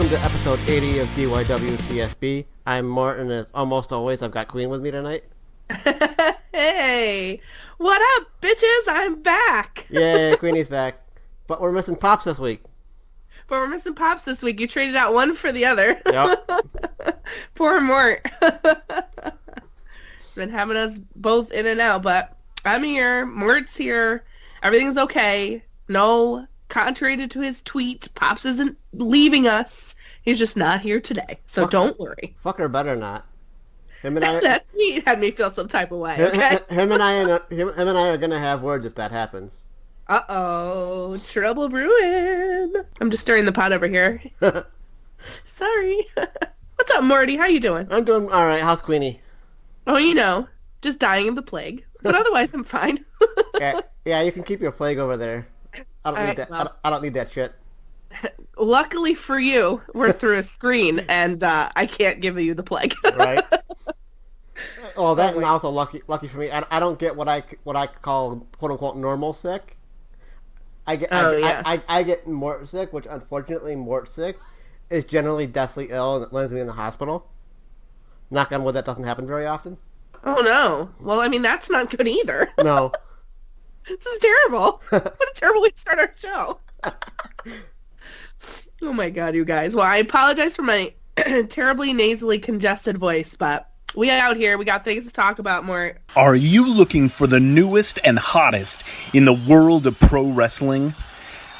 Welcome to episode 80 of DYWTSB. I'm Mort, and as almost always, I've got Queen with me tonight. Hey, what up, bitches? I'm back. Yay, Queenie's back. But we're missing Pops this week. But we're missing Pops this week. You traded out one for the other. Yep. Poor Mort. It's been having us both in and out, but I'm here. Mort's here. Everything's okay. No, contrary to his tweet, Pops isn't leaving us. He's just not here today, so don't worry. Fucker better not. Him and I. That tweet had me feel some type of way. Okay? Him and I are gonna have words if that happens. Uh-oh, trouble brewing. I'm just stirring the pot over here. Sorry. What's up, Morty? How you doing? I'm doing all right. How's Queenie? Oh, just dying of the plague. But otherwise, I'm fine. Yeah, you can keep your plague over there. I don't need that. Well, I don't need that shit. Luckily for you, we're through a screen, and I can't give you the plague. Right. Well, that and also lucky for me. I don't get what I call quote unquote normal sick. I get Mort sick, which unfortunately Mort sick is generally deathly ill and it lands me in the hospital. Knock on wood, that doesn't happen very often. Oh no! Well, I mean that's not good either. No. This is terrible. What a terrible way to start our show. Oh my god, you guys. Well, I apologize for my terribly nasally congested voice, but we out here. We got things to talk about more. Are you looking for the newest and hottest in the world of pro wrestling?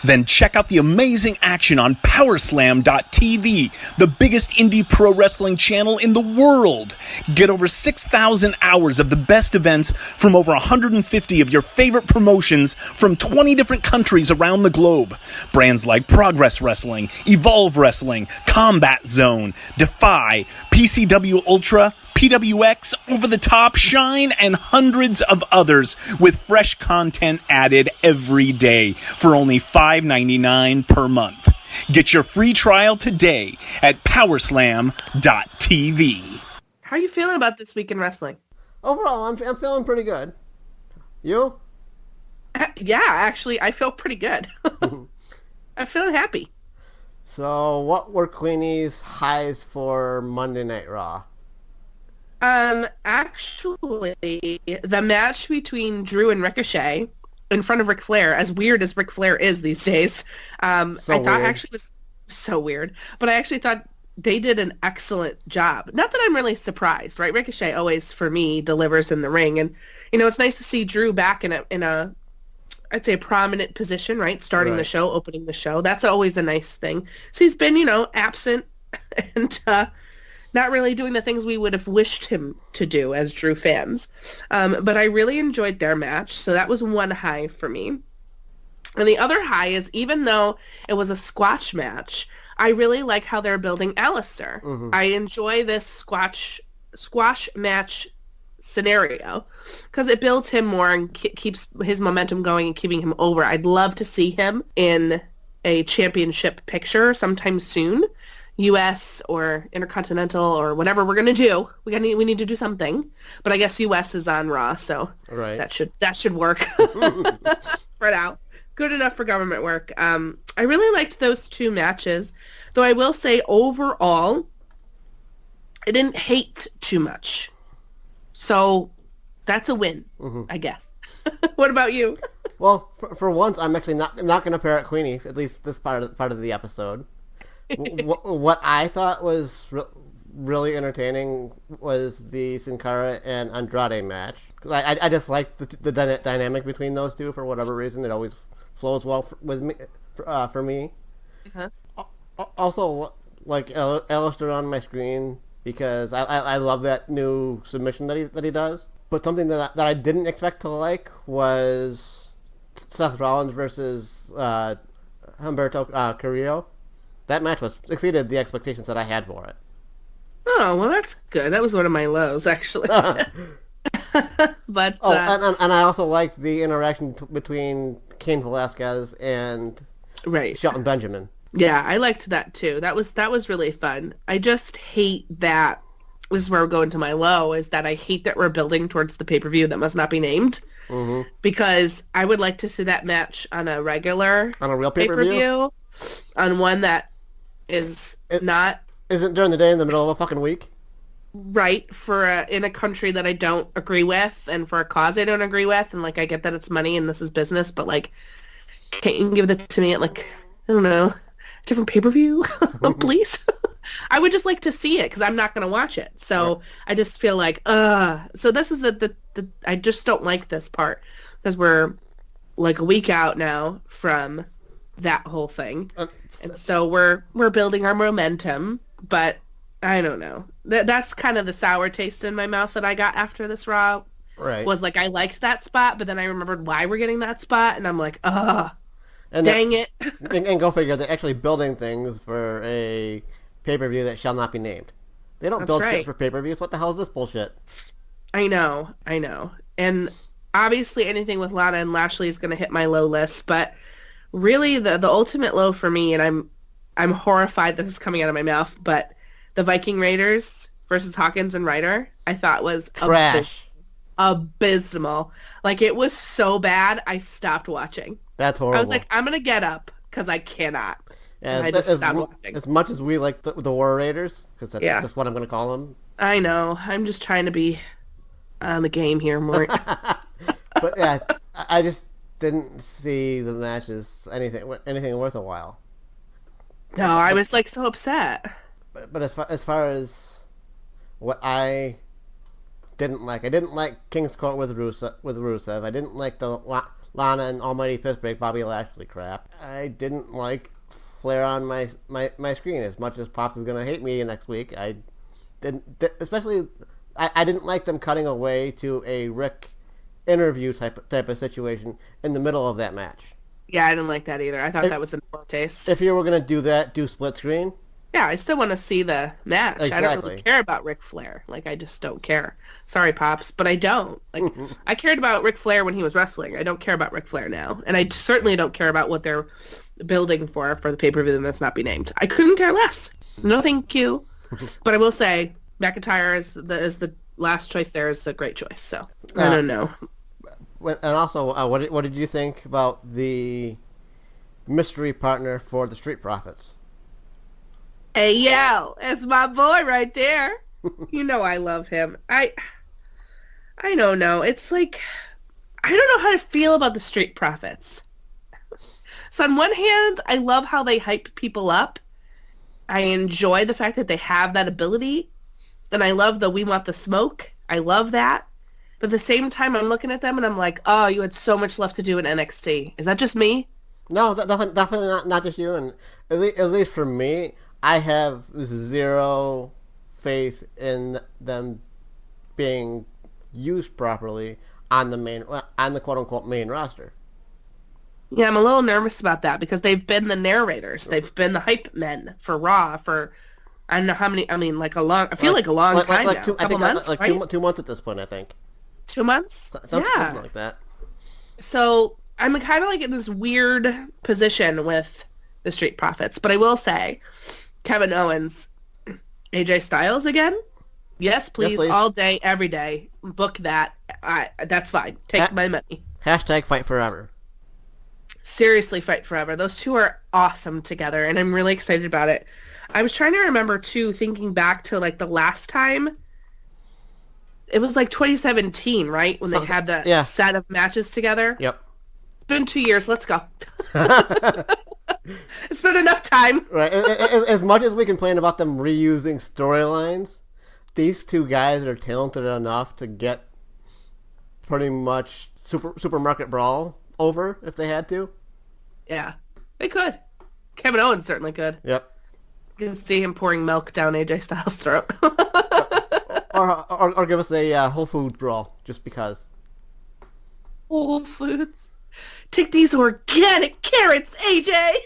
Then check out the amazing action on Powerslam.tv, the biggest indie pro wrestling channel in the world. Get over 6,000 hours of the best events from over 150 of your favorite promotions from 20 different countries around the globe. Brands like Progress Wrestling, Evolve Wrestling, Combat Zone, Defy, PCW Ultra, PWX, Over the Top, Shine, and hundreds of others with fresh content added every day for only $5.99 per month. Get your free trial today at Powerslam.tv. How are you feeling about this week in wrestling? Overall, I'm feeling pretty good. You? Yeah, actually, I feel pretty good. I'm feeling happy. So, what were Queenie's highs for Monday Night Raw? Actually, the match between Drew and Ricochet in front of Ric Flair, as weird as Ric Flair is these days, I thought actually was so weird, but I actually thought they did an excellent job. Not that I'm really surprised, right? Ricochet always, for me, delivers in the ring, and, it's nice to see Drew back in a I'd say a prominent position, right? Starting the show, opening the show. That's always a nice thing. So he's been, absent and, not really doing the things we would have wished him to do as Drew fans. But I really enjoyed their match, so that was one high for me. And the other high is, even though it was a squash match, I really like how they're building Alistair. Mm-hmm. I enjoy this squash match scenario because it builds him more and keeps his momentum going and keeping him over. I'd love to see him in a championship picture sometime soon. U.S. or Intercontinental or whatever we're gonna do. We need to do something. But I guess U.S. is on Raw, so that should work. Right out. Good enough for government work. I really liked those two matches, though I will say overall, I didn't hate too much. So that's a win, I guess. What about you? Well, for once, I'm actually not going to parrot Queenie, at least this part of the episode. What I thought was really entertaining was the Sin Cara and Andrade match. I just like the dynamic between those two for whatever reason. It always flows well for me. Uh-huh. Also, like Alistair on my screen because I love that new submission that he does. But something that I didn't expect to like was Seth Rollins versus Humberto Carrillo. That match exceeded the expectations that I had for it. Oh, well, that's good. That was one of my lows, actually. But and I also liked the interaction between Cain Velasquez and Shelton Benjamin. Yeah, I liked that too. That was really fun. I just hate that. This is where we're going to my low. Is that I hate that we're building towards the pay-per-view that must not be named. Mm-hmm. Because I would like to see that match on a real pay-per-view, on one that is not... Isn't during the day in the middle of a fucking week? Right, for in a country that I don't agree with, and for a cause I don't agree with, and, like, I get that it's money and this is business, but, like, can't you give it to me at, like, I don't know, different pay-per-view, please? I would just like to see it, because I'm not going to watch it. So I just feel like, so this is the I just don't like this part, because we're, like, a week out now from that whole thing. And so we're building our momentum, but I don't know. That's kind of the sour taste in my mouth that I got after this Raw. Right. Was like, I liked that spot, but then I remembered why we're getting that spot, and I'm like, dang it. And go figure, they're actually building things for a pay-per-view that shall not be named. They don't build shit for pay-per-views. What the hell is this bullshit? I know. And obviously anything with Lana and Lashley is going to hit my low list, but really the ultimate low for me, and I'm horrified this is coming out of my mouth, but the Viking Raiders versus Hawkins and Ryder, I thought was trash. Abysmal. Like, it was so bad, I stopped watching. That's horrible. I was like, I'm going to get up, because I cannot. And I just stopped watching. As much as we like the War Raiders, because that's just what I'm going to call them. I know. I'm just trying to be on the game here, Mort. But yeah, I just didn't see the matches anything worth a while. No, I was, like, so upset. But as far as what I didn't like, I didn't like King's Court with Rusev. I didn't like the Lana and Almighty Pittsburgh Bobby Lashley crap. I didn't like Flair on my screen. As much as Pops is gonna hate me next week, I didn't. Especially, I didn't like them cutting away to a Rick interview type of situation in the middle of that match. Yeah, I didn't like that either. I thought that was a poor taste. If you were gonna do that, do split screen. Yeah, I still want to see the match. Exactly. I don't really care about Ric Flair. Like, I just don't care. Sorry, Pops, but I don't. Like, I cared about Ric Flair when he was wrestling. I don't care about Ric Flair now. And I certainly don't care about what they're building for the pay-per-view that's not be named. I couldn't care less. No thank you. But I will say, McIntyre is the last choice there is a great choice. So, I don't know. And also, what did you think about the mystery partner for the Street Profits? Hey, yo, it's my boy right there. You know I love him. I don't know. It's like, I don't know how to feel about the Street Profits. So on one hand, I love how they hype people up. I enjoy the fact that they have that ability. And I love the we want the smoke. I love that. But at the same time, I'm looking at them and I'm like, oh, you had so much left to do in NXT. Is that just me? No, definitely not just you. And at least for me, I have zero faith in them being used properly on the quote unquote main roster. Yeah, I'm a little nervous about that because they've been the narrators, they've been the hype men for Raw for I don't know how many. I mean, like a long time now. I think months, like right? 2 months at this point. I think 2 months. Something like that. So I'm kind of like in this weird position with the Street Profits, but I will say, Kevin Owens, AJ Styles again? Yes, please, all day, every day. Book that. That's fine. Take my money. Hashtag fight forever. Seriously, fight forever. Those two are awesome together, and I'm really excited about it. I was trying to remember, too, thinking back to, like, the last time. It was, like, 2017, right? When they had that set of matches together? Yep. It's been 2 years. Let's go. It's been enough time. Right. As much as we complain about them reusing storylines, these two guys are talented enough to get pretty much Supermarket Brawl over if they had to. Yeah, they could. Kevin Owens certainly could. Yep. You can see him pouring milk down AJ Styles' throat. or give us a Whole Foods Brawl, just because. Whole Foods. Take these organic carrots, AJ!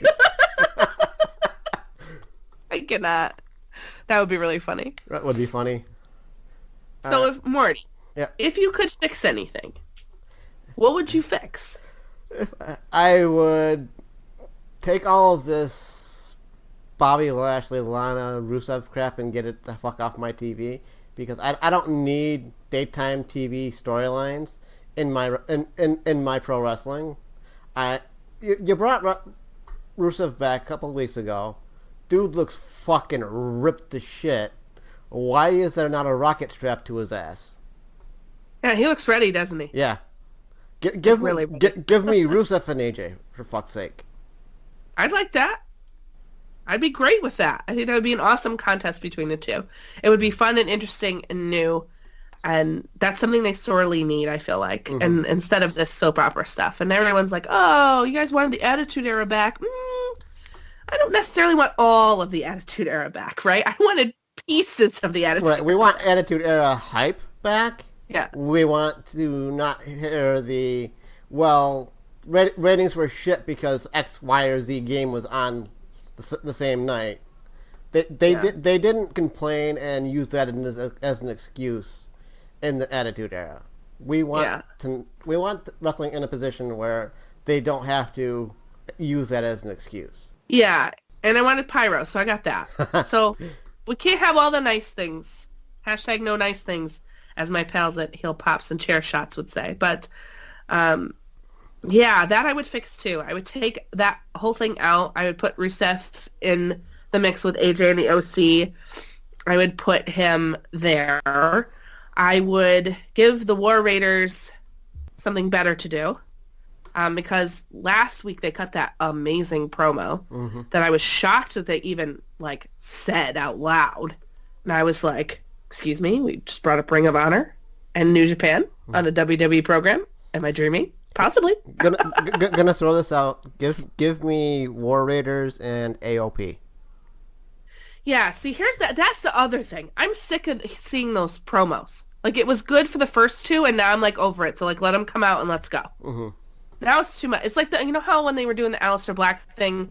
I cannot. That would be really funny. That would be funny. So if, Morty, if you could fix anything, what would you fix? I would take all of this Bobby Lashley, Lana, Rusev crap and get it the fuck off my TV, because I don't need daytime TV storylines in my pro wrestling. You brought Rusev back a couple of weeks ago. dude looks fucking ripped to shit. Why is there not a rocket strapped to his ass? Yeah, he looks ready, doesn't he? Yeah. Give me Rusev and AJ, for fuck's sake. I'd like that. I'd be great with that. I think that would be an awesome contest between the two. It would be fun and interesting and new, and that's something they sorely need, I feel like, and instead of this soap opera stuff. And everyone's like, oh, you guys wanted the Attitude Era back. I don't necessarily want all of the Attitude Era back, right? I wanted pieces of the Attitude Era. We want Attitude Era hype back. Yeah. We want to not hear ratings were shit because X, Y, or Z game was on the same night. They didn't complain and use that as an excuse in the Attitude Era. We want wrestling in a position where they don't have to use that as an excuse. Yeah, and I wanted pyro, so I got that. So we can't have all the nice things. Hashtag no nice things, as my pals at Heel Pops and Chair Shots would say. But yeah, that I would fix too. I would take that whole thing out. I would put Rusev in the mix with AJ and the OC. I would put him there. I would give the War Raiders something better to do. Because last week they cut that amazing promo that I was shocked that they even said out loud. And I was like, excuse me, we just brought up Ring of Honor and New Japan on a WWE program. Am I dreaming? Possibly. Gonna throw this out. Give me War Raiders and AOP. Yeah, see, that's the other thing. I'm sick of seeing those promos. It was good for the first two, and now I'm over it. So let them come out and let's go. Now it's too much. It's like you know how when they were doing the Aleister Black thing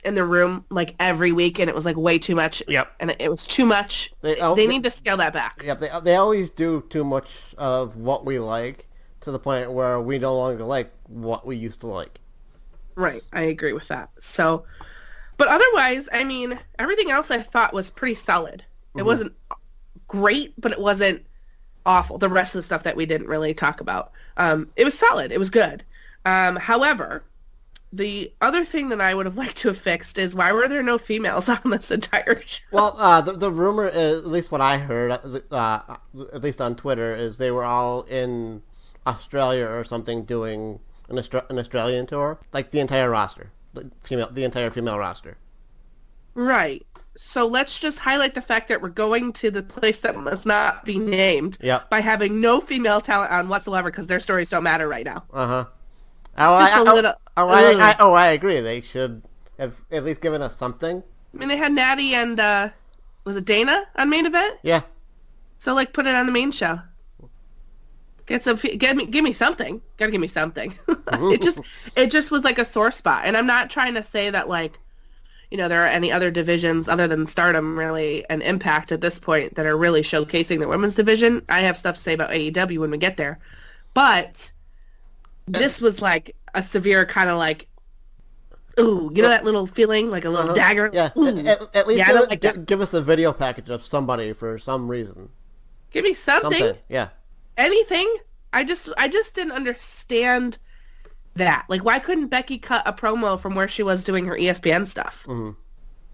in the room every week, and it was way too much. Yep. And it was too much. They need to scale that back. Yep. They always do too much of what we like to the point where we no longer like what we used to like. Right. I agree with that. So, but otherwise, I mean, everything else I thought was pretty solid. It wasn't great, but it wasn't awful. The rest of the stuff that we didn't really talk about. It was solid. It was good. However, the other thing that I would have liked to have fixed is why were there no females on this entire show? Well, the rumor is, at least what I heard, at least on Twitter, is they were all in Australia or something doing an Australian tour, the entire roster, the entire female roster. Right. So let's just highlight the fact that we're going to the place that must not be named by having no female talent on whatsoever because their stories don't matter right now. I agree. They should have at least given us something. I mean, they had Natty and was it Dana on main event? Yeah. So put it on the main show. Give me something. Gotta give me something. It just was a sore spot, and I'm not trying to say that there are any other divisions other than Stardom really and Impact at this point that are really showcasing the women's division. I have stuff to say about AEW when we get there, but this was a severe kind of ooh, that little feeling, a little dagger. Yeah, at least give us a video package of somebody for some reason. Give me something. Yeah. Anything. I just didn't understand that. Why couldn't Becky cut a promo from where she was doing her ESPN stuff?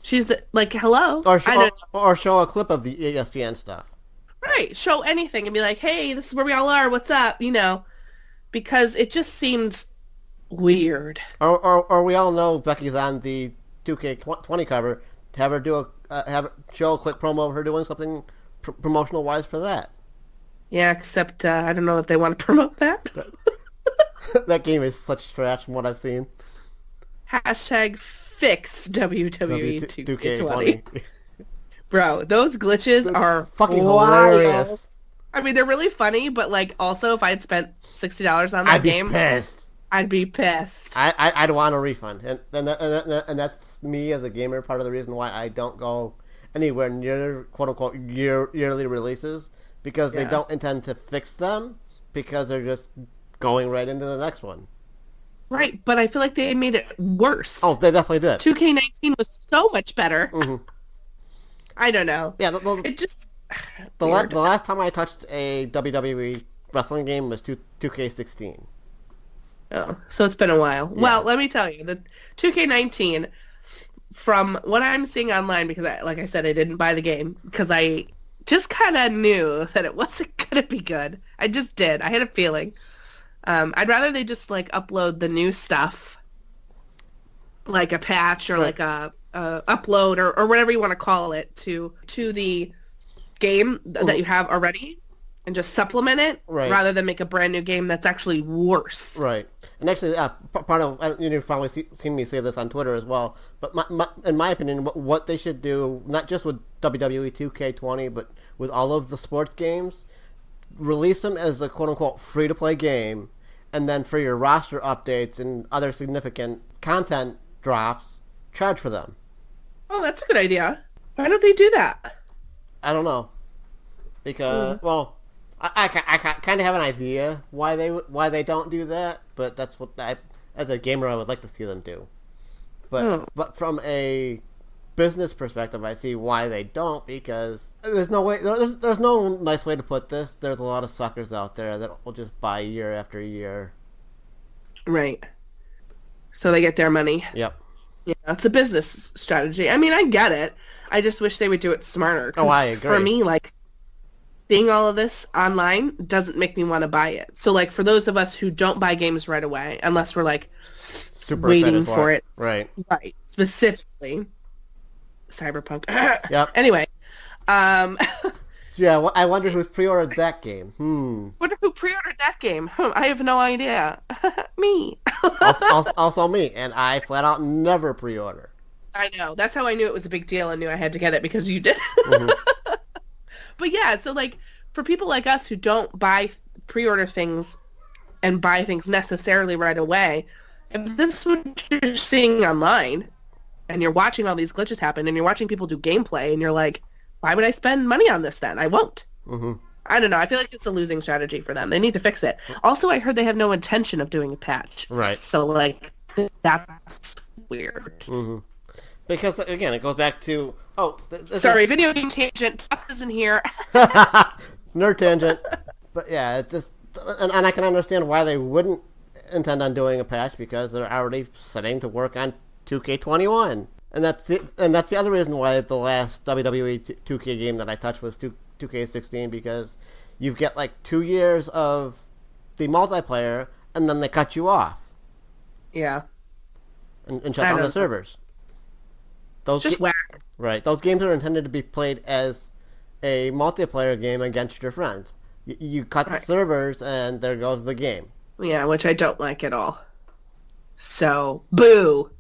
She's hello. Or show a clip of the ESPN stuff. Right. Show anything and be hey, this is where we all are. What's up? Because it just seemed weird. Or we all know Becky's on the 2K20 cover. Have her show a quick promo of her doing something promotional wise for that. Yeah, except I don't know if they want to promote that. That game is such trash from what I've seen. Hashtag fix WWE2K20. Bro, those glitches are fucking hilarious. I mean, they're really funny, but also if I had spent $60 on that game, I'd be pissed. I'd want a refund, and that's me as a gamer. Part of the reason why I don't go anywhere near quote unquote yearly releases because they don't intend to fix them because they're just going right into the next one. Right, but I feel like they made it worse. Oh, they definitely did. 2K19 was so much better. I don't know. Yeah, it just the last time I touched a WWE wrestling game was 2K16. Oh, so it's been a while. Yeah. Well, let me tell you, the 2K19 from what I'm seeing online, because like I said, I didn't buy the game because I just kind of knew that it wasn't going to be good. I just did. I had a feeling. I'd rather they just like upload the new stuff, like a patch or like a upload or whatever you want to call it to the game that you have already, and just supplement it rather than make a brand new game that's actually worse. Right. And actually, part of, you've probably seen me say this on Twitter as well, but in my opinion, what they should do, not just with WWE2K20, but with all of the sports games, release them as a quote-unquote free-to-play game, and then for your roster updates and other significant content drops, charge for them. Oh, that's a good idea. Why don't they do that? I don't know. Because, well, I kind of have an idea why they don't do that, but that's what as a gamer I would like to see them do. But from a business perspective, I see why they don't, because there's no nice way to put this. There's a lot of suckers out there that will just buy year after year. Right. So they get their money. Yep. Yeah, it's a business strategy. I mean, I get it. I just wish they would do it smarter. Oh, I agree. For me, like, seeing all of this online doesn't make me want to buy it. So, like, for those of us who don't buy games right away, unless we're, like, super waiting for it. Right. Right. Specifically. Cyberpunk. Yep. Anyway. Yeah, I wonder who's pre-ordered that game. Wonder who pre-ordered that game. I have no idea. Me. also me, and I flat out never pre-order. I know. That's how I knew it was a big deal and knew I had to get it, because you did. But yeah, so like for people like us who don't pre-order things and buy things necessarily right away, if this is what you're seeing online and you're watching all these glitches happen and you're watching people do gameplay and you're like, why would I spend money on this then? I won't. I don't know. I feel like it's a losing strategy for them. They need to fix it. Also, I heard they have no intention of doing a patch. Right. So, like, that's weird. Because, again, it goes back to... Sorry, video game tangent. Puck isn't here. Nerd tangent. But, yeah, it just... And I can understand why they wouldn't intend on doing a patch, because they're already setting to work on 2K21. And that's the other reason why the last WWE 2K game that I touched was 2K16, because you get like 2 years of the multiplayer, and then they cut you off. Yeah. And shut down the servers. Just whack. Right. Those games are intended to be played as a multiplayer game against your friends. You cut the servers, and there goes the game. Yeah, which I don't like at all. So, boo.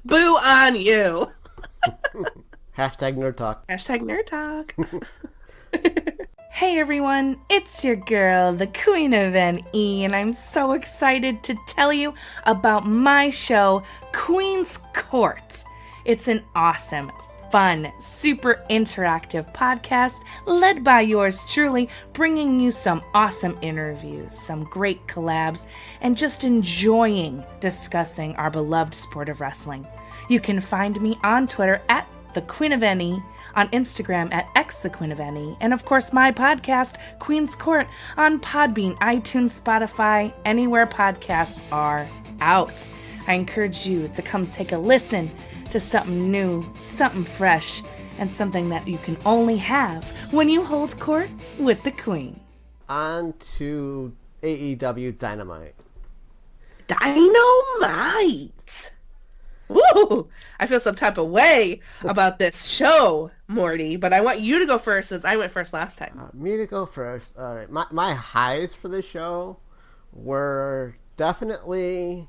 Boo on you. Hashtag nerd talk. Hashtag nerd talk. Hey everyone, it's your girl, the Queen of NE, and I'm so excited to tell you about my show, Queen's Court. It's an awesome, fun, super interactive podcast led by yours truly, bringing you some awesome interviews, some great collabs, and just enjoying discussing our beloved sport of wrestling. You can find me on Twitter at The Queen of NE, on Instagram at XTheQueenofNE, and of course my podcast, Queen's Court, on Podbean, iTunes, Spotify, anywhere podcasts are out. I encourage you to come take a listen to something new, something fresh, and something that you can only have when you hold court with the Queen. On to AEW Dynamite. Dynamite! Woo! I feel some type of way about this show, Morty, but I want you to go first since I went first last time. Me to go first. All right. My highs for the show were definitely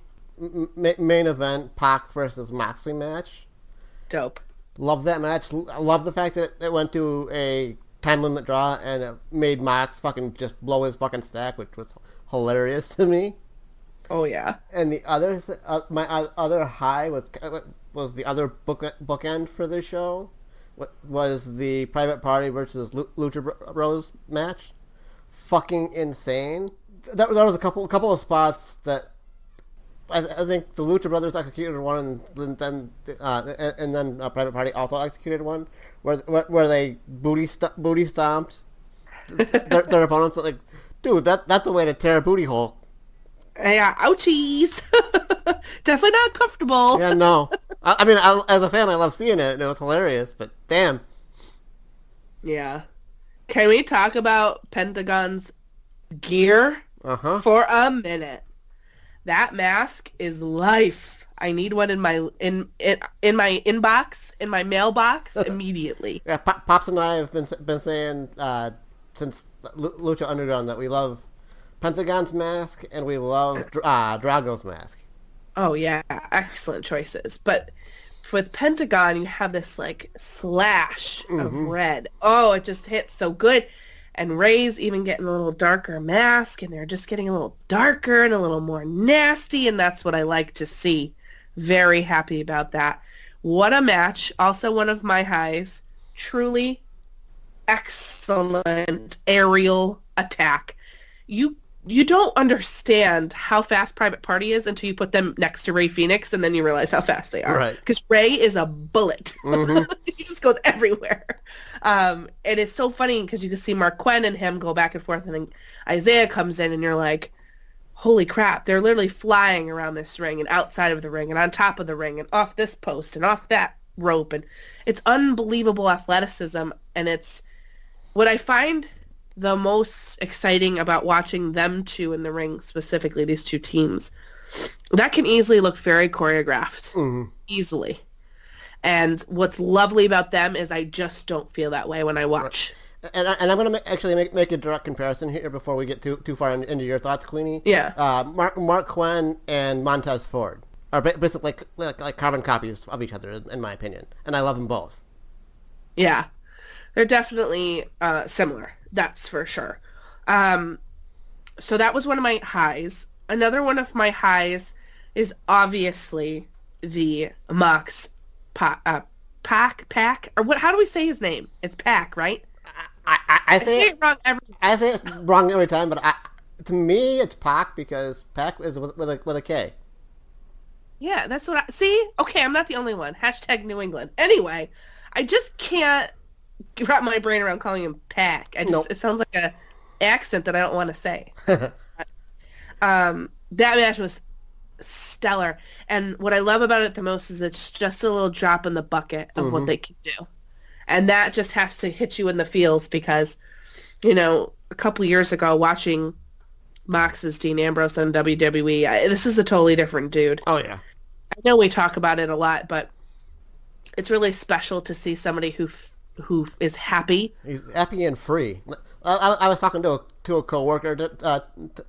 main event Pac versus Moxley match. Dope. Love that match. I love the fact that it went to a time limit draw and it made Mox fucking just blow his fucking stack, which was hilarious to me. Oh yeah. And the other my other high was the other bookend for the show. Was the Private Party versus Lucha Bros match. Fucking insane. That was a couple of spots that I think the Lucha Brothers executed one, and then Private Party also executed one, where they booty stomped their opponents. Like, dude, that's a way to tear a booty hole. Yeah, ouchies. Definitely not comfortable. Yeah, no. I mean, as a fan, I love seeing it, and it was hilarious, but damn. Yeah. Can we talk about Pentagon's gear for a minute? That mask is life. I need one in my inbox, in my mailbox immediately. Yeah, Pops and I have been saying since Lucha Underground that we love Pentagon's mask and we love Drago's mask. Oh yeah, excellent choices. But with Pentagon, you have this like slash of red. Oh, it just hits so good. And Ray's even getting a little darker mask, and they're just getting a little darker and a little more nasty, and that's what I like to see. Very happy about that. What a match. Also one of my highs. Truly excellent aerial attack. You don't understand how fast Private Party is until you put them next to Ray Phoenix, and then you realize how fast they are. Right. Because Ray is a bullet. He just goes everywhere. And it's so funny because you can see Mark Quinn and him go back and forth, and then Isaiah comes in, and you're like, holy crap, they're literally flying around this ring and outside of the ring and on top of the ring and off this post and off that rope. And it's unbelievable athleticism, and it's what I find the most exciting about watching them two in the ring, specifically these two teams. That can easily look very choreographed, easily. And what's lovely about them is I just don't feel that way when I watch. And I'm going to actually make a direct comparison here before we get too far into your thoughts, Queenie. Yeah. Mark Quinn and Montez Ford are basically like carbon copies of each other, in my opinion. And I love them both. Yeah. They're definitely similar. That's for sure. So that was one of my highs. Another one of my highs is obviously the Mox Pac, or what? How do we say his name? It's Pac, right? I say it wrong every time. I say it's wrong every time, but to me it's Pac because Pac is with a K. Yeah, that's what I see. Okay, I'm not the only one. # New England. Anyway, I just can't wrap my brain around calling him Pac. It sounds like a accent that I don't want to say. That match was stellar, and what I love about it the most is it's just a little drop in the bucket of what they can do, and that just has to hit you in the feels because, a couple years ago watching Mox's Dean Ambrose on WWE, this is a totally different dude. Oh yeah, I know we talk about it a lot, but it's really special to see somebody who is happy. He's happy and free. I was talking to a coworker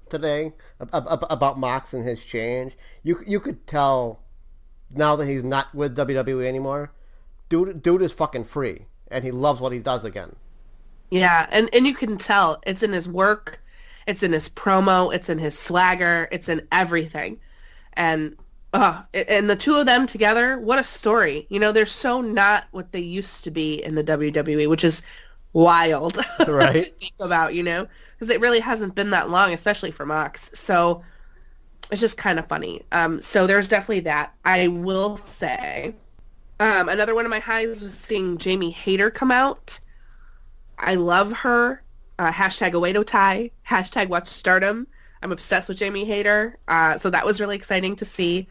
today about Mox and his change. You could tell now that he's not with WWE anymore. Dude is fucking free, and he loves what he does again. Yeah, and you can tell it's in his work, it's in his promo, it's in his swagger, it's in everything, and the two of them together, what a story. They're so not what they used to be in the WWE, which is wild right? to think about, because it really hasn't been that long, especially for Mox. So it's just kind of funny. So there's definitely that. I will say another one of my highs was seeing Jamie Hayter come out. I love her. #AwadoTai, #WatchStardom. I'm obsessed with Jamie Hayter. So that was really exciting to see.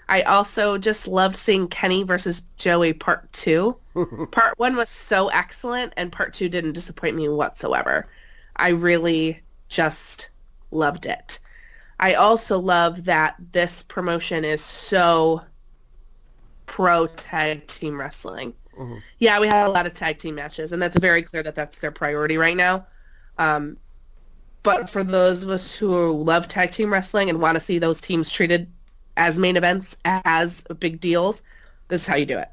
I also just loved seeing Kenny versus Joey Part 2. Part 1 was so excellent, and Part 2 didn't disappoint me whatsoever. I really just loved it. I also love that this promotion is so pro tag team wrestling. Yeah, we had a lot of tag team matches, and that's very clear that that's their priority right now. But for those of us who love tag team wrestling and want to see those teams treated as main events, as big deals, this is how you do it.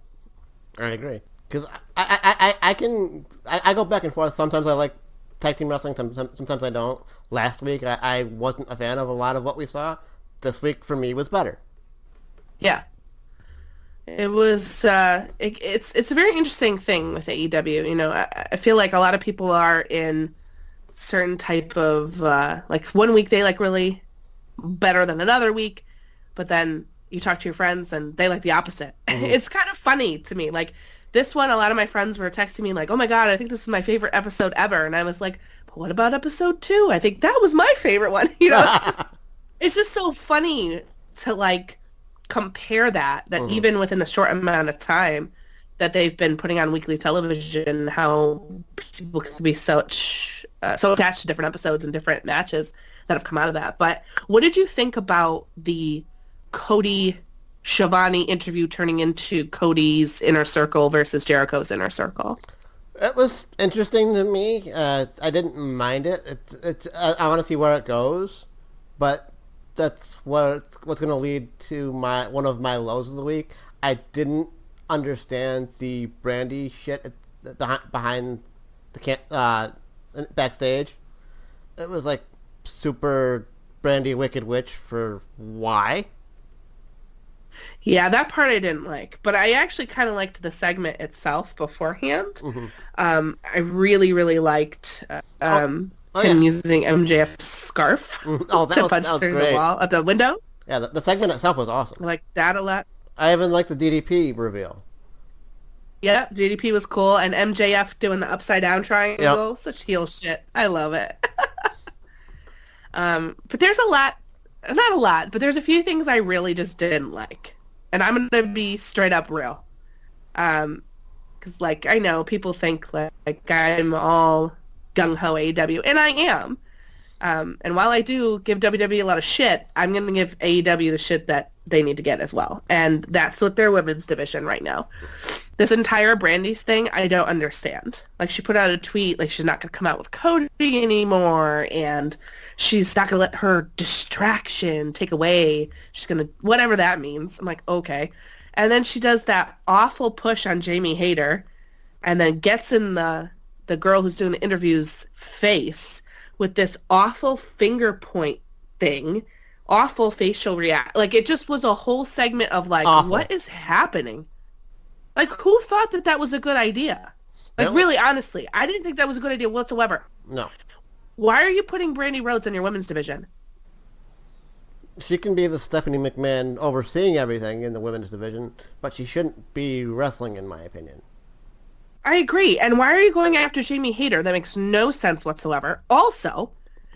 I agree. Because I go back and forth. Sometimes I like tag team wrestling, sometimes I don't. Last week, I wasn't a fan of a lot of what we saw. This week, for me, was better. Yeah. It was, it's a very interesting thing with AEW. I feel like a lot of people are in certain type of, like one week they like really better than another week, but then you talk to your friends and they like the opposite. It's kind of funny to me. Like this one, a lot of my friends were texting me like, oh my God, I think this is my favorite episode ever. And I was like, but what about episode 2? I think that was my favorite one. It's just so funny to like compare that even within the short amount of time that they've been putting on weekly television, how people can be so attached to different episodes and different matches that have come out of that. But what did you think about the Cody Schiavone interview turning into Cody's Inner Circle versus Jericho's Inner Circle? It was interesting to me. I didn't mind it. I want to see where it goes, but that's what's going to lead to one of my lows of the week. I didn't understand the Brandy shit behind the backstage. It was like super Brandy Wicked Witch for why? Yeah, that part I didn't like, but I actually kind of liked the segment itself beforehand. I really, really liked him using MJF's scarf to punch through great. the wall at the window. Yeah, the segment itself was awesome. I liked that a lot. I even liked the DDP reveal. Yeah, DDP was cool, and MJF doing the upside down triangle, such heel shit. I love it. But there's not a lot, but there's a few things I really just didn't like. And I'm going to be straight up real. Because, like, I know people think, like I'm all gung-ho AEW, and I am. And while I do give WWE a lot of shit, I'm going to give AEW the shit that they need to get as well. And that's with their women's division right now. This entire Brandy's thing, I don't understand. Like, she put out a tweet, like, she's not going to come out with Cody anymore, and she's not going to let her distraction take away. She's going to, whatever that means. I'm like, okay. And then she does that awful push on Jamie Hayter, and then gets in the girl who's doing the interview's face with this awful finger point thing, awful facial react. Like, it just was a whole segment of, like, awful. What is happening? Like, who thought that was a good idea? Like, really, honestly, I didn't think that was a good idea whatsoever. No. Why are you putting Brandy Rhodes in your women's division? She can be the Stephanie McMahon overseeing everything in the women's division, but she shouldn't be wrestling, in my opinion. I agree. And why are you going after Jamie Hayter? That makes no sense whatsoever. Also,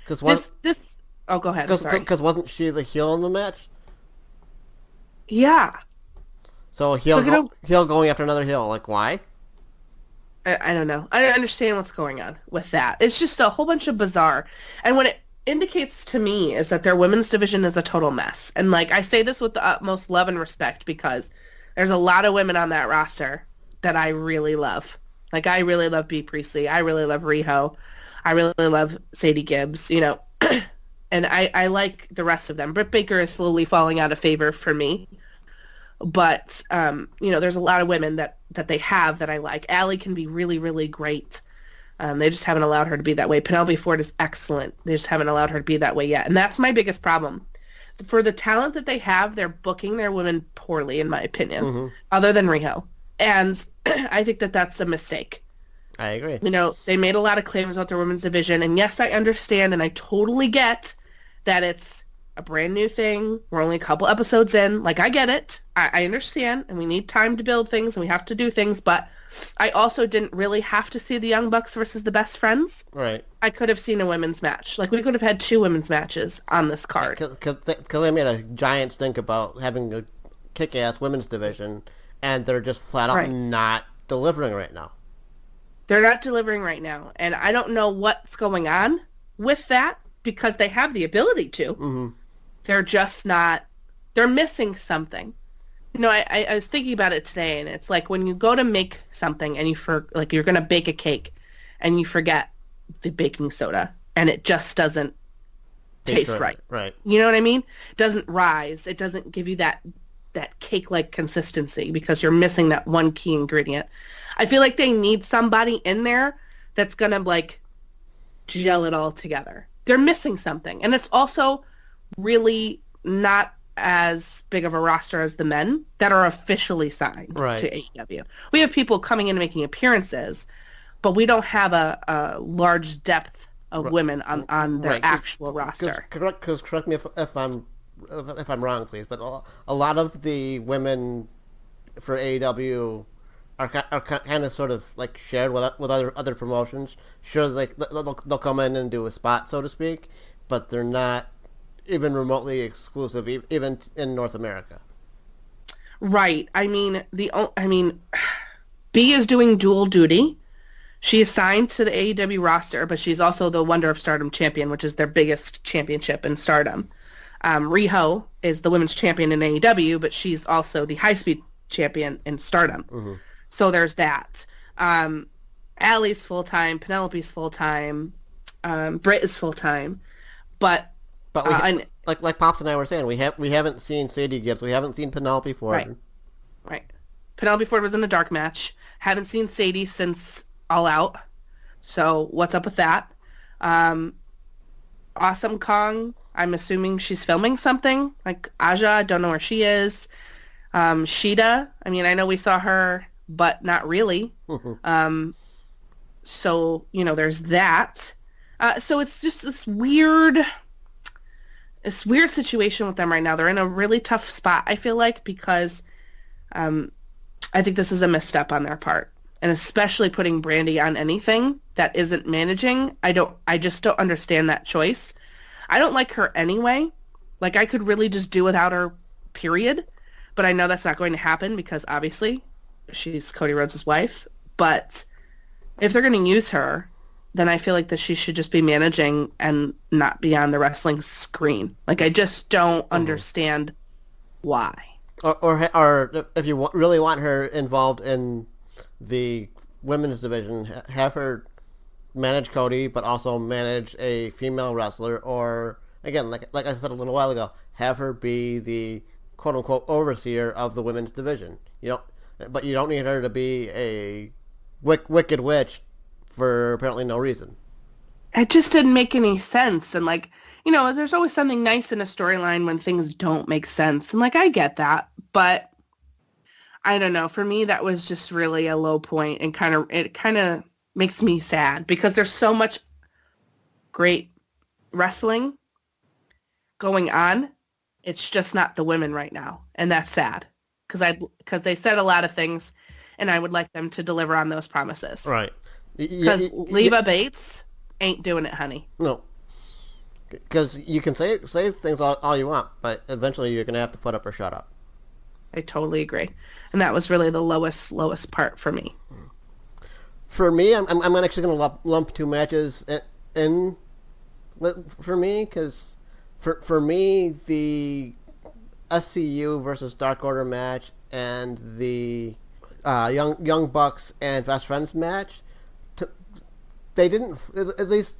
this... Oh, go ahead. Because wasn't she the heel in the match? Yeah. So heel going after another heel. Like, why? I don't know. I don't understand what's going on with that. It's just a whole bunch of bizarre. And what it indicates to me is that their women's division is a total mess. And, like, I say this with the utmost love and respect because there's a lot of women on that roster that I really love. Like, I really love Bea Priestley. I really love Riho. I really love Sadie Gibbs, you know. And I like the rest of them. Britt Baker is slowly falling out of favor for me. But, you know, there's a lot of women that they have that I like. Allie can be really, really great. They just haven't allowed her to be that way. Penelope Ford is excellent. They just haven't allowed her to be that way yet. And that's my biggest problem. For the talent that they have, they're booking their women poorly, in my opinion, other than Riho. And I think that that's a mistake. I agree. You know, they made a lot of claims about their women's division. And yes, I understand and I totally get that it's a brand new thing. We're only a couple episodes in. Like, I get it. I understand. And we need time to build things and we have to do things. But I also didn't really have to see the Young Bucks versus the Best Friends. Right. I could have seen a women's match. Like, we could have had 2 women's matches on this card. Because they made a giant stink about having a kick-ass women's division, and they're just flat out not delivering right now. They're not delivering right now. And I don't know what's going on with that because they have the ability to. They're just not... They're missing something. You know, I was thinking about it today, and it's like when you go to make something and you're going to bake a cake and you forget the baking soda and it just doesn't taste right. Right. You know what I mean? It doesn't rise. It doesn't give you that cake-like consistency because you're missing that one key ingredient. I feel like they need somebody in there that's going to, like, gel it all together. They're missing something. And it's also really not as big of a roster as the men that are officially signed to AEW. We have people coming in and making appearances, but we don't have a large depth of women on their actual roster. Correct me if I'm wrong, please. But a lot of the women for AEW are kind of sort of like shared with other promotions. Sure, like they'll come in and do a spot, so to speak, but they're not even remotely exclusive, even in North America. Right. B is doing dual duty. She is signed to the AEW roster, but she's also the Wonder of Stardom champion, which is their biggest championship in Stardom. Riho is the women's champion in AEW, but she's also the high-speed champion in Stardom. Mm-hmm. So there's that. Allie's full-time, Penelope's full-time, Britt is full-time, but like Pops and I were saying, we haven't seen Sadie Gibbs, we haven't seen Penelope Ford. Right. Penelope Ford was in the dark match. Haven't seen Sadie since All Out. So what's up with that? Awesome Kong, I'm assuming she's filming something. Like Aja, I don't know where she is. Sheeta, I know we saw her, but not really. So, there's that. So it's just this weird situation with them right now. They're in a really tough spot, I feel like, because I think this is a misstep on their part. And especially putting Brandy on anything that isn't managing. I just don't understand that choice. I don't like her anyway. Like, I could really just do without her, period. But I know that's not going to happen because, obviously, she's Cody Rhodes' wife. But if they're going to use her, then I feel like that she should just be managing and not be on the wrestling screen. Like, I just don't understand why. Or if you really want her involved in the women's division, have her manage Cody, but also manage a female wrestler, or again, like I said a little while ago, have her be the quote unquote overseer of the women's division. But you don't need her to be a wicked witch for apparently no reason. It just didn't make any sense, and there's always something nice in a storyline when things don't make sense, and I get that, but I don't know. For me, that was just really a low point, and it kind of makes me sad because there's so much great wrestling going on. It's just not the women right now, and that's sad because they said a lot of things, and I would like them to deliver on those promises. Right. Because Leva Bates ain't doing it, honey. No. Because you can say things all you want, but eventually you're going to have to put up or shut up. I totally agree. And that was really the lowest part for me. For me, I'm actually going to lump two matches in for me, because for me, the SCU versus Dark Order match and the Young Bucks and Best Friends match, they didn't, at least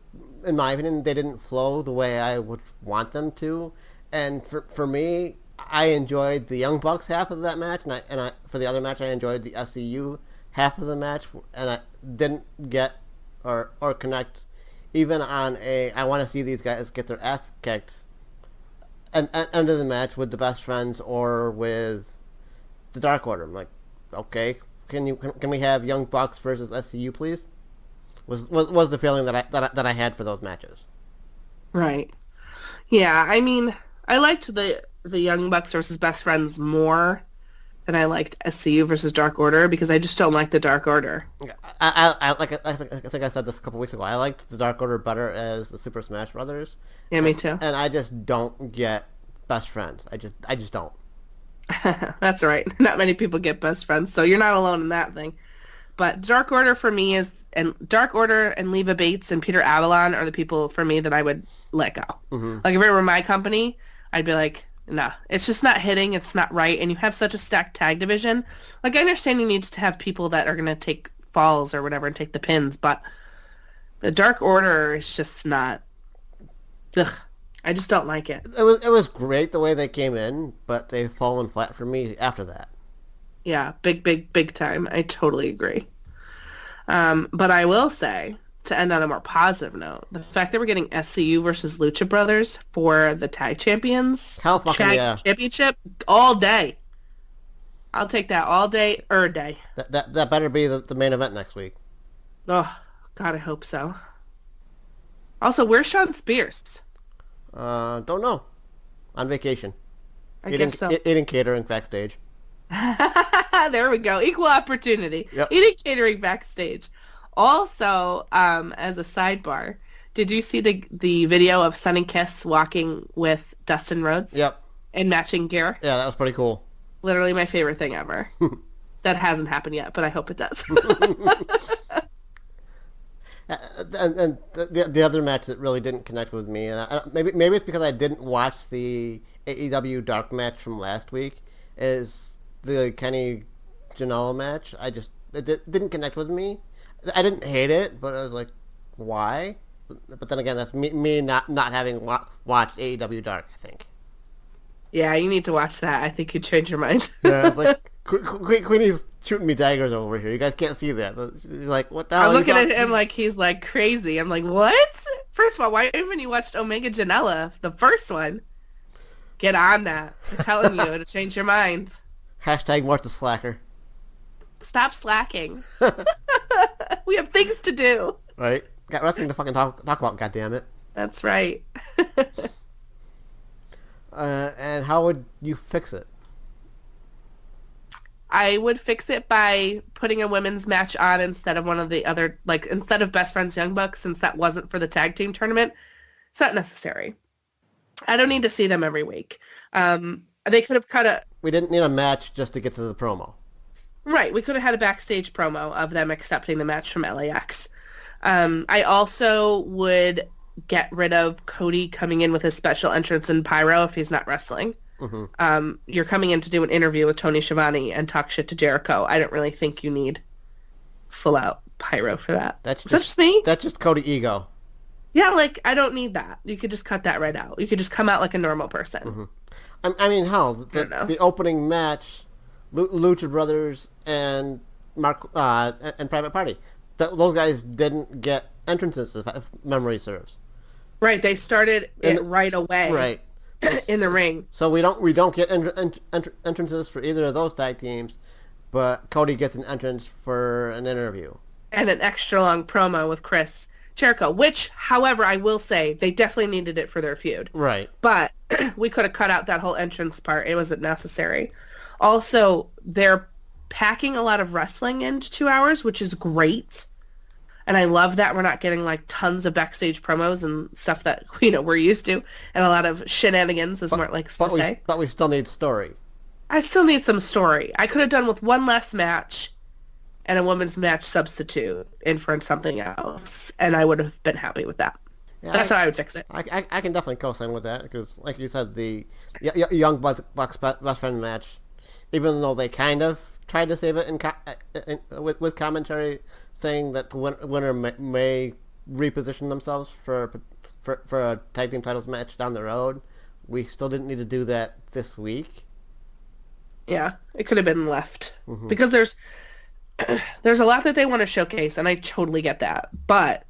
in my opinion, they didn't flow the way I would want them to. And for me, I enjoyed the Young Bucks half of that match, and I for the other match, I enjoyed the SCU half of the match, and I didn't get or connect even on I want to see these guys get their ass kicked and end of the match with the Best Friends or with the Dark Order. I'm like, okay, can we have Young Bucks versus SCU, please? Was the feeling that I had for those matches. Right. Yeah, I liked the Young Bucks versus Best Friends more than I liked SCU versus Dark Order because I just don't like the Dark Order. I think I said this a couple weeks ago. I liked the Dark Order better as the Super Smash Brothers. Yeah, me too. And I just don't get Best Friends. I just don't. That's right. Not many people get Best Friends, so you're not alone in that thing. But Dark Order for me and Dark Order and Leva Bates and Peter Avalon are the people for me that I would let go. Mm-hmm. Like if it were my company, I'd be like, nah, it's just not hitting. It's not right. And you have such a stacked tag division. Like I understand you need to have people that are going to take falls or whatever and take the pins, but the Dark Order is just not. Ugh, I just don't like it. It was great the way they came in, but they've fallen flat for me after that. Yeah, big time. I totally agree. But I will say, to end on a more positive note, the fact that we're getting SCU versus Lucha Brothers for the tag champions championship all day. I'll take that all day, day. That better be the main event next week. Oh, God, I hope so. Also, where's Sean Spears? Don't know. On vacation. I guess so. Eating catering backstage. There we go. Equal opportunity. Yep. Eating catering backstage. Also, as a sidebar, did you see the video of Sonny Kiss walking with Dustin Rhodes? Yep. In matching gear? Yeah, that was pretty cool. Literally my favorite thing ever. That hasn't happened yet, but I hope it does. And the other match that really didn't connect with me, and maybe it's because I didn't watch the AEW Dark match from last week, is the Kenny Janela match. It didn't connect with me. I didn't hate it, but I was like, why? But then again, that's me not having watched AEW Dark, I think. Yeah, you need to watch that. I think you'd change your mind. Yeah, it's like Queenie's shooting me daggers over here. You guys can't see that, but she's like, "What the hell?" I'm looking at him like he's like crazy. I'm like, "What?" First of all, why haven't you watched Omega Janela, the first one? Get on that. I'm telling you, it'll change your mind. Hashtag Mort the slacker. Stop slacking. We have things to do. Right? Got wrestling to fucking talk about. Goddammit. That's right. And how would you fix it? I would fix it by putting a women's match on instead of one of the other, like, instead of Best Friends Young Bucks, since that wasn't for the tag team tournament. It's not necessary. I don't need to see them every week. They could have cut a... We didn't need a match just to get to the promo. Right. We could have had a backstage promo of them accepting the match from LAX. I also would get rid of Cody coming in with his special entrance in Pyro if he's not wrestling. Mm-hmm. You're coming in to do an interview with Tony Schiavone and talk shit to Jericho. I don't really think you need full-out Pyro for that. Is that just me? That's just Cody ego. Yeah, like, I don't need that. You could just cut that right out. You could just come out like a normal person. Mm-hmm. I mean, hell, the opening match, Lucha Brothers and Mark and Private Party, those guys didn't get entrances, if memory serves. Right, they started it right away. Right. In the ring. So we don't get entrances for either of those tag teams, but Cody gets an entrance for an interview. And an extra long promo with Chris Jericho, which, however, I will say, they definitely needed it for their feud. Right. But we could have cut out that whole entrance part. It wasn't necessary. Also, they're packing a lot of wrestling into 2 hours, which is great. And I love that we're not getting like tons of backstage promos and stuff that we're used to, and a lot of shenanigans, as Mort likes to say. But we still need story. I still need some story. I could have done with one less match and a women's match substitute in for something else, and I would have been happy with that. Yeah, that's how I would fix it. I can definitely co-sign with that because, like you said, the Young Bucks best friend match, even though they kind of tried to save it with commentary, saying that the winner may reposition themselves for a tag team titles match down the road. We still didn't need to do that this week. Yeah, it could have been left because there's a lot that they want to showcase, and I totally get that. But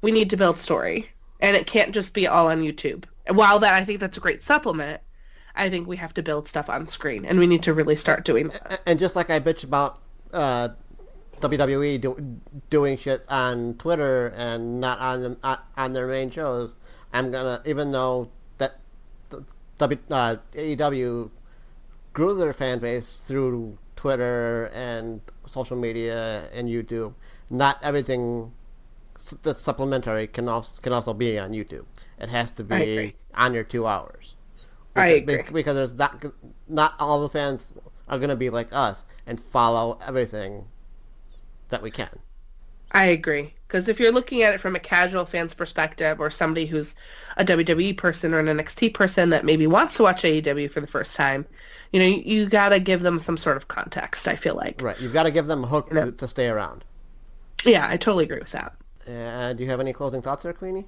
we need to build story, and it can't just be all on YouTube. While that I think that's a great supplement, I think we have to build stuff on screen, and we need to really start doing that. And just like I bitch about WWE doing shit on Twitter and not on their main shows, I'm gonna, even though that AEW grew their fan base through Twitter and social media and YouTube, not everything that's supplementary can also be on YouTube. It has to be on your 2 hours. I agree. Because there's not all the fans are going to be like us and follow everything that we can. I agree. Because if you're looking at it from a casual fan's perspective, or somebody who's a WWE person or an NXT person that maybe wants to watch AEW for the first time, you got to give them some sort of context, I feel like. Right. You've got to give them a hook to stay around. Yeah, I totally agree with that. And do you have any closing thoughts there, Queenie?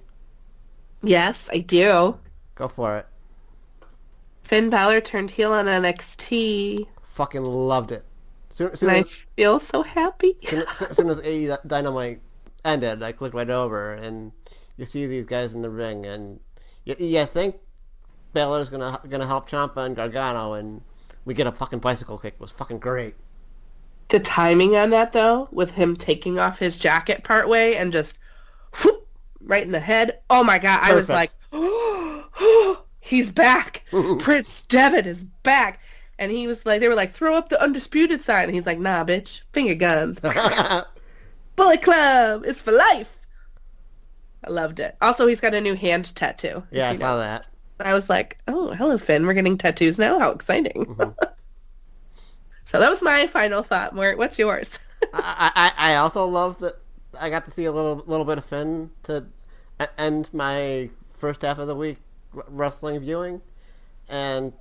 Yes, I do. Go for it. Finn Balor turned heel on NXT. Fucking loved it. I feel so happy. As soon as AEW Dynamite ended, I clicked right over, and you see these guys in the ring, and you think Balor's gonna help Ciampa and Gargano, and we get a fucking bicycle kick. It was fucking great. The timing on that, though, with him taking off his jacket partway and just whoop, right in the head. Oh my god, perfect. I was like, oh, he's back. Prince Devitt is back. And he was like, they were like, throw up the undisputed sign. And he's like, nah, bitch, finger guns. Bullet Club, it's for life. I loved it. Also, he's got a new hand tattoo. Yeah, I saw that. I was like, oh, hello, Finn. We're getting tattoos now? How exciting. So that was my final thought. Mort, what's yours? I also love that I got to see a little bit of Finn to end my first half of the week wrestling viewing, and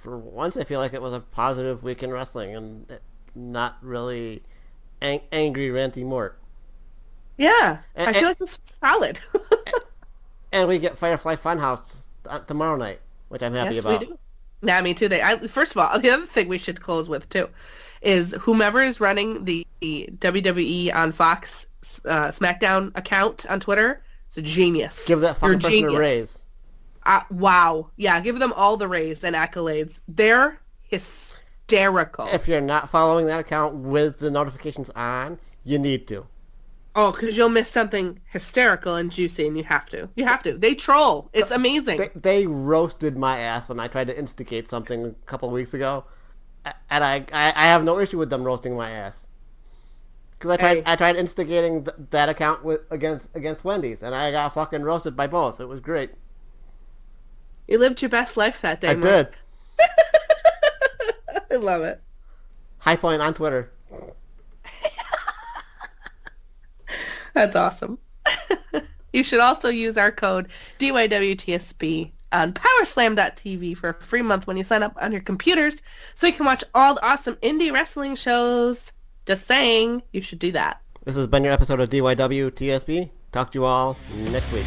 for once I feel like it was a positive week in wrestling and not really angry ranty Mort. Yeah, I feel like this was solid. And we get Firefly Funhouse tomorrow night, which I'm happy about. We do. Yeah, me too. First of all, the other thing we should close with too is whomever is running the WWE on Fox SmackDown account on Twitter is a genius. Give that fucking person a raise. Wow. Yeah, give them all the raise and accolades. They're hysterical. If you're not following that account with the notifications on, you need to. Oh, because you'll miss something hysterical and juicy, and you have to. You have to. They troll. It's amazing. They roasted my ass when I tried to instigate something a couple of weeks ago, and I have no issue with them roasting my ass. Because I tried instigating that account against Wendy's, and I got fucking roasted by both. It was great. You lived your best life that day, I did. I love it. High Point on Twitter. That's awesome. You should also use our code DYWTSB on powerslam.tv for a free month when you sign up on your computers so you can watch all the awesome indie wrestling shows. Just saying, you should do that. This has been your episode of DYWTSB. Talk to you all next week.